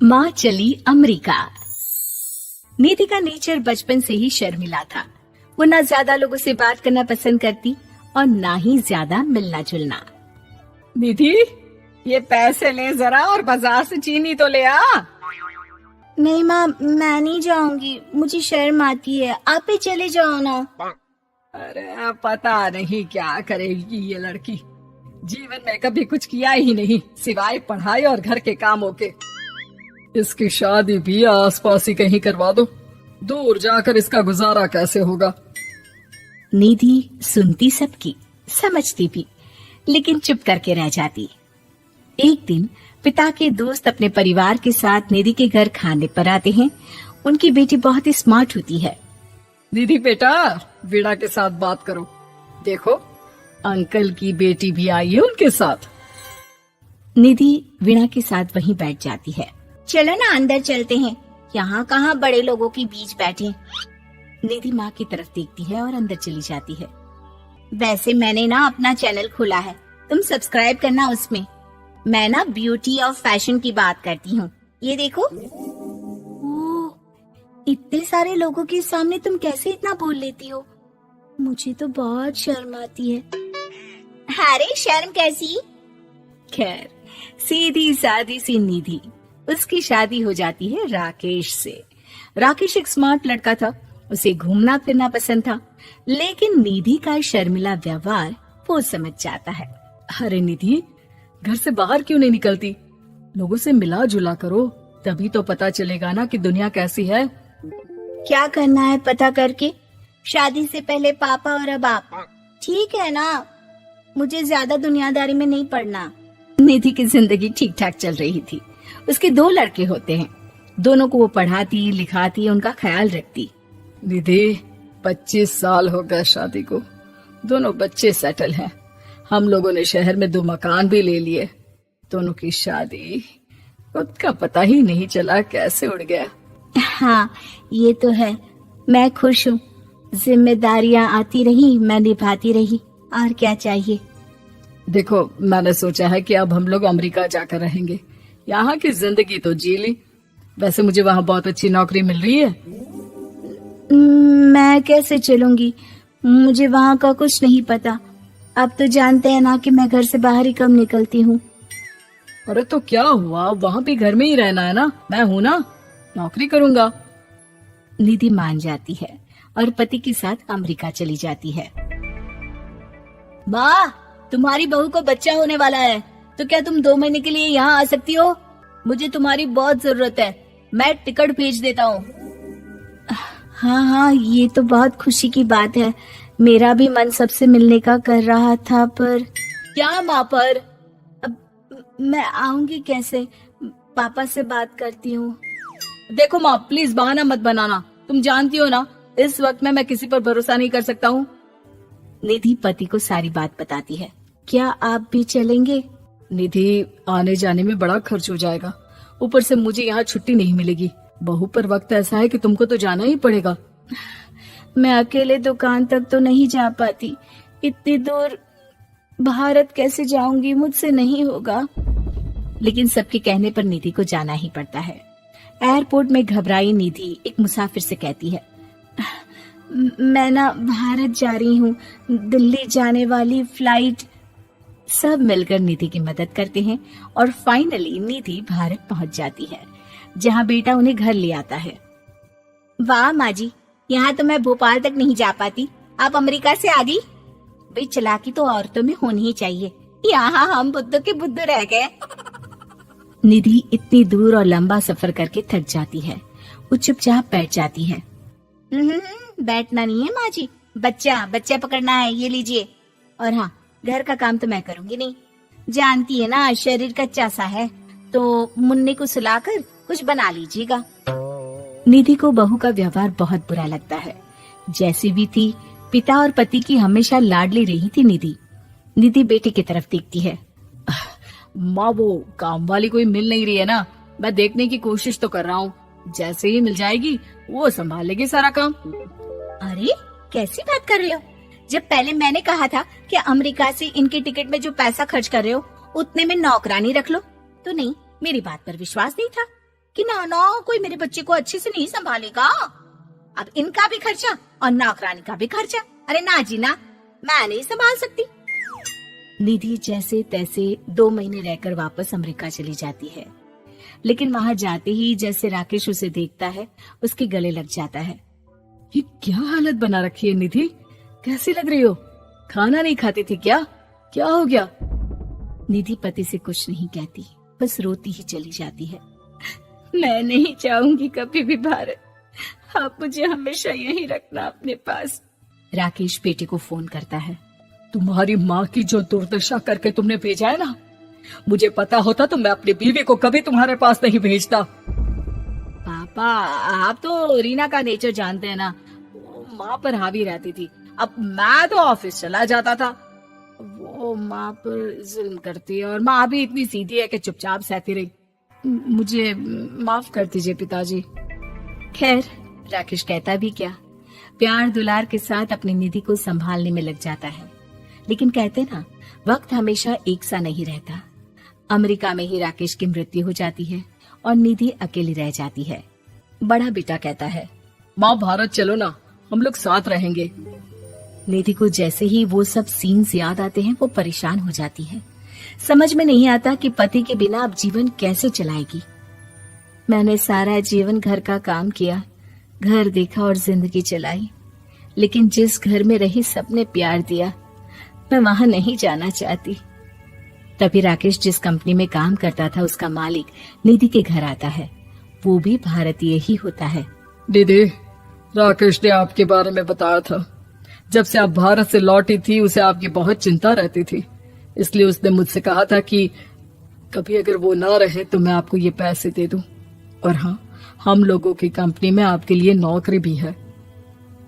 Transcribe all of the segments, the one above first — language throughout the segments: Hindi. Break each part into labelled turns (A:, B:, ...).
A: माँ चली अमेरिका। निधि का नेचर बचपन से ही शर्मिला था। वो ना ज्यादा लोगों से बात करना पसंद करती और ना ही ज्यादा मिलना जुलना।
B: निधि, ये पैसे ले जरा और बाजार से चीनी तो ले आ।
C: नहीं माँ, मैं नहीं जाऊंगी, मुझे शर्म आती है, आप ही चले जाओ ना।
B: अरे पता नहीं क्या करेगी ये लड़की, जीवन में कभी कुछ किया ही नहीं सिवाय पढ़ाई और घर के कामों के। इसकी शादी भी आसपास ही कहीं करवा दो, दूर जाकर इसका गुजारा कैसे होगा।
A: निधि सुनती सबकी, समझती भी, लेकिन चुप करके रह जाती। एक दिन पिता के दोस्त अपने परिवार के साथ निधि के घर खाने पर आते हैं। उनकी बेटी बहुत ही स्मार्ट होती है।
B: निधि बेटा, वीणा के साथ बात करो, देखो अंकल की बेटी भी आई है उनके साथ।
A: निधि वीणा के साथ वहीं बैठ जाती है।
C: चलो ना अंदर चलते हैं, यहाँ कहाँ बड़े लोगों के बीच बैठे।
A: निधि माँ की तरफ देखती है और अंदर चली जाती है।
C: वैसे मैंने ना अपना चैनल खोला है, तुम सब्सक्राइब करना उसमें। मैं ना ब्यूटी और फैशन की बात करती हूँ, ये देखो। ओह, इतने सारे लोगों के सामने तुम कैसे इतना बोल लेती हो? मुझे तो बहुत शर्म आती है। अरे शर्म कैसी?
A: खैर, सीधी सादी सी निधि, उसकी शादी हो जाती है राकेश से। राकेश एक स्मार्ट लड़का था, उसे घूमना फिरना पसंद था, लेकिन निधि का शर्मिला व्यवहार वो समझ जाता है।
B: अरे निधि, घर से बाहर क्यों नहीं निकलती? लोगों से मिला जुला करो, तभी तो पता चलेगा ना कि दुनिया कैसी है।
C: क्या करना है पता करके? शादी से पहले पापा और अब आप, ठीक है ना? मुझे ज्यादा दुनियादारी में नहीं पड़ना।
A: निधि की जिंदगी ठीक ठाक चल रही थी। उसके 2 लड़के होते हैं, दोनों को वो पढ़ाती लिखाती, उनका ख्याल रखती।
B: निधि, 25 साल हो गए शादी को, दोनों बच्चे सेटल हैं। हम लोगों ने शहर में 2 मकान भी ले लिए। दोनों की शादी खुद का पता ही नहीं चला कैसे उड़ गया।
C: हाँ, ये तो है। मैं खुश हूँ, जिम्मेदारियाँ आती रही, मैं निभाती रही, और क्या चाहिए।
B: देखो, मैंने सोचा है कि अब हम लोग अमेरिका जाकर रहेंगे। यहाँ की जिंदगी तो जी ली, वैसे मुझे वहाँ बहुत अच्छी नौकरी मिल रही है।
C: मैं कैसे चलूंगी? मुझे वहाँ का कुछ नहीं पता। आप तो जानते हैं ना कि मैं घर से बाहर ही कम निकलती हूँ।
B: अरे तो क्या हुआ, वहाँ भी घर में ही रहना है ना, मैं हूँ ना, नौकरी करूँगा।
A: निधि मान जाती है और पति के साथ अमेरिका चली जाती है।
C: माँ, तुम्हारी बहू को बच्चा होने वाला है, तो क्या तुम 2 महीने के लिए यहाँ आ सकती हो? मुझे तुम्हारी बहुत जरूरत है, मैं टिकट भेज देता हूँ। हाँ हाँ, ये तो बहुत खुशी की बात है। मेरा भी मन सबसे मिलने का कर रहा था, पर क्या माँ पर? अब मैं आऊंगी कैसे? पापा से बात करती हूँ।
B: देखो माँ, प्लीज बहाना मत बनाना, तुम जानती हो ना इस वक्त में मैं किसी पर भरोसा नहीं कर सकता हूँ।
A: निधि पति को सारी बात बताती है।
C: क्या आप भी चलेंगे?
B: निधि, आने जाने में बड़ा खर्च हो जाएगा, ऊपर से मुझे यहाँ छुट्टी नहीं मिलेगी। बहू पर वक्त ऐसा है कि तुमको तो जाना ही पड़ेगा।
C: मैं अकेले दुकान तक तो नहीं जा पाती, इतनी दूर भारत कैसे जाऊंगी? मुझसे नहीं होगा।
A: लेकिन सबके कहने पर निधि को जाना ही पड़ता है। एयरपोर्ट में घबराई निधि एक मुसाफिर से कहती है,
C: मैं ना भारत जा रही हूँ, दिल्ली जाने वाली फ्लाइट।
A: सब मिलकर निधि की मदद करते हैं और फाइनली निधि भारत पहुंच जाती है, जहां बेटा उन्हें घर ले आता है।
C: वाह माँ जी, यहाँ तो मैं भोपाल तक नहीं जा पाती, आप अमेरिका से आ गई। भाई, चालाकी तो औरतों में होनी ही चाहिए, यहाँ हम बुद्धू के बुद्धू रह गए।
A: निधि इतनी दूर और लंबा सफर करके थक जाती है, वो चुपचाप बैठ जाती है।
C: बैठना नहीं है माँ जी, बच्चा पकड़ना है, ये लीजिए। और हाँ, घर का काम तो मैं करूंगी नहीं, जानती है ना शरीर कच्चा सा है, तो मुन्ने को सुलाकर कुछ बना लीजिएगा।
A: निधि को बहू का व्यवहार बहुत बुरा लगता है। जैसी भी थी, पिता और पति की हमेशा लाडली रही थी निधि। निधि बेटी की तरफ देखती है।
B: माँ, वो काम वाली कोई मिल नहीं रही है ना, मैं देखने की कोशिश तो कर रहा हूँ, जैसे ही मिल जाएगी वो संभाल लेगी सारा काम।
C: अरे कैसी बात कर रहे हो? जब पहले मैंने कहा था कि अमेरिका से इनके टिकट में जो पैसा खर्च कर रहे हो उतने में नौकरानी रख लो, तो नहीं, मेरी बात पर विश्वास नहीं था। कि ना ना कोई मेरे बच्चे को अच्छे से नहीं संभालेगा। अब इनका भी खर्चा और नौकरानी का भी खर्चा। अरे ना जी ना, मैं नहीं संभाल सकती।
A: निधि जैसे तैसे 2 महीने रहकर वापस अमेरिका चली जाती है, लेकिन वहां जाते ही जैसे राकेश उसे देखता है उसके गले लग जाता है।
B: ये क्या हालत बना रखी है निधि, कैसी लग रही हो? खाना नहीं खाती थी क्या? क्या हो गया?
A: निधि पति से कुछ नहीं कहती, बस रोती ही चली जाती है।
C: मैं नहीं चाहूंगी कभी भी भारत, आप मुझे हमेशा यहीं रखना अपने पास।
A: राकेश बेटे को फोन करता है।
B: तुम्हारी माँ की जो दुर्दशा करके तुमने भेजा है ना, मुझे पता होता तो मैं अपनी बीवी को कभी तुम्हारे पास नहीं भेजता।
A: पापा, आप तो रीना का नेचर जानते हैं ना, वो माँ पर हावी रहती थी। अब मैं तो ऑफिस चला जाता था, वो माँ पर जुल्म करती है और माँ भी इतनी सीधी है कि चुपचाप सहती रही। मुझे माफ कर दीजिए पिताजी। खैर, राकेश कहता भी क्या, प्यार दुलार के साथ अपनी निधि को संभालने में लग जाता है। लेकिन कहते ना, वक्त हमेशा एक सा नहीं रहता। अमेरिका में ही राकेश की मृत्यु हो जाती है और निधि अकेली रह जाती है। बड़ा बेटा कहता है,
B: माँ भारत चलो ना, हम लोग साथ रहेंगे।
A: निधि को जैसे ही वो सब सीन्स याद आते हैं वो परेशान हो जाती है। समझ में नहीं आता कि पति के बिना अब जीवन कैसे चलाएगी। मैंने सारा जीवन घर का काम किया, घर देखा और जिंदगी चलाई, लेकिन जिस घर में रही सबने प्यार दिया, मैं वहां नहीं जाना चाहती। तभी राकेश जिस कंपनी में काम करता था उसका मालिक निधि के घर आता है। वो भी भारतीय ही होता है।
B: दीदी, राकेश ने आपके बारे में बताया था। जब से आप भारत से लौटी थी उसे आपकी बहुत चिंता रहती थी, इसलिए उसने मुझसे कहा था कि कभी अगर वो ना रहे तो मैं आपको ये पैसे दे दूं। और हाँ, हम लोगों की कंपनी में आपके लिए नौकरी भी है।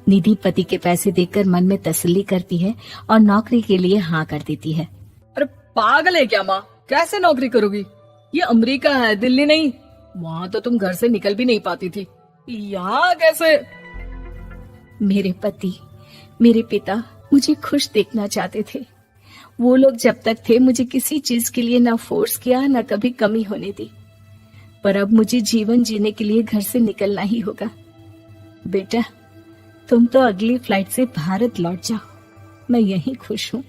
A: निधि पति के पैसे देखकर मन में तसल्ली करती है और नौकरी के लिए हाँ कर देती है।
B: अरे पागल है क्या माँ, कैसे नौकरी करोगी? ये अमेरिका है, दिल्ली नहीं। वहाँ तो तुम घर से निकल भी नहीं पाती थी, यहाँ कैसे?
A: मेरे पति, मेरे पिता मुझे खुश देखना चाहते थे। वो लोग जब तक थे मुझे किसी चीज के लिए ना फोर्स किया, ना कभी कमी होने दी। पर अब मुझे जीवन जीने के लिए घर से निकलना ही होगा। बेटा, तुम तो अगली फ्लाइट से भारत लौट जाओ, मैं यहीं खुश हूँ।